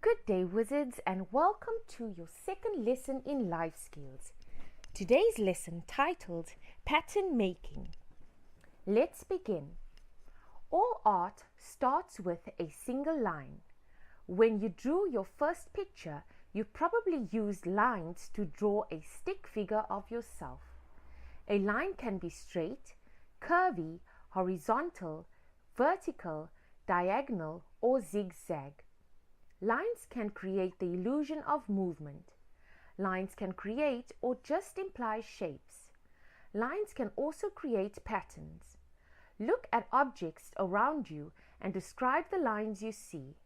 Good day, wizards, and welcome to your second lesson in life skills. Today's lesson titled Pattern Making. Let's begin. All art starts with a single line. When you drew your first picture, you probably used lines to draw a stick figure of yourself. A line can be straight, curvy, horizontal, vertical, diagonal, or zigzag. Lines can create the illusion of movement. Lines can create or just imply shapes. Lines can also create patterns. Look at objects around you and describe the lines you see.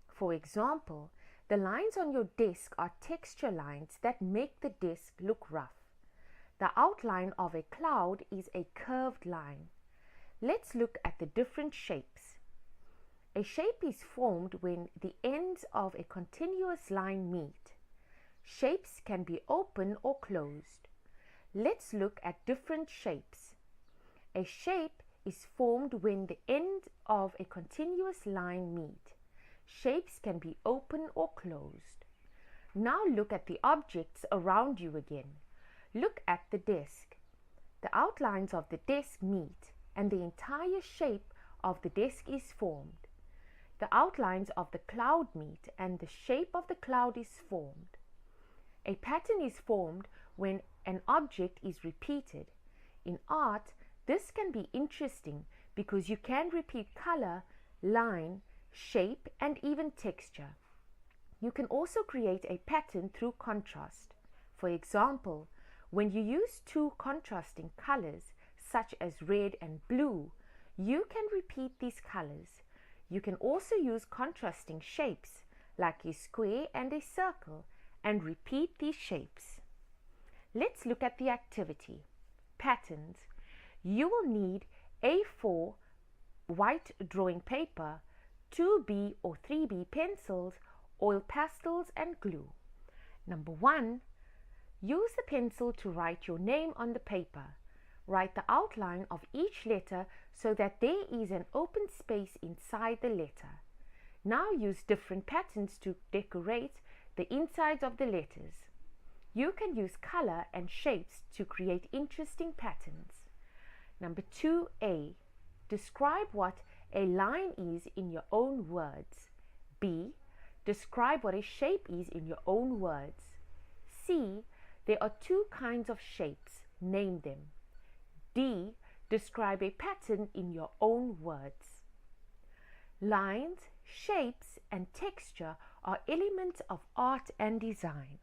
For example, the lines on your desk are texture lines that make the desk look rough. The outline of a cloud is a curved line. Let's look at the different shapes. A shape is formed when the ends of a continuous line meet. Shapes can be open or closed. Let's look at different shapes. A shape is formed when the ends of a continuous line meet. Shapes can be open or closed. Now look at the objects around you again. Look at the desk. The outlines of the desk meet and the entire shape of the desk is formed. The outlines of the cloud meet and the shape of the cloud is formed. A pattern is formed when an object is repeated. In art, this can be interesting because you can repeat color, line, shape, and even texture. You can also create a pattern through contrast. For example, when you use two contrasting colors, such as red and blue, you can repeat these colors. You can also use contrasting shapes like a square and a circle and repeat these shapes. Let's look at the activity. Patterns. You will need A4 white drawing paper, 2B or 3B pencils, oil pastels and glue. Number 1. Use the pencil to write your name on the paper. Write the outline of each letter so that there is an open space inside the letter. Now use different patterns to decorate the insides of the letters. You can use color and shapes to create interesting patterns. Number 2A. Describe what a line is in your own words. B. Describe what a shape is in your own words. C. There are two kinds of shapes. Name them. D. Describe a pattern in your own words. Lines, shapes, and texture are elements of art and design.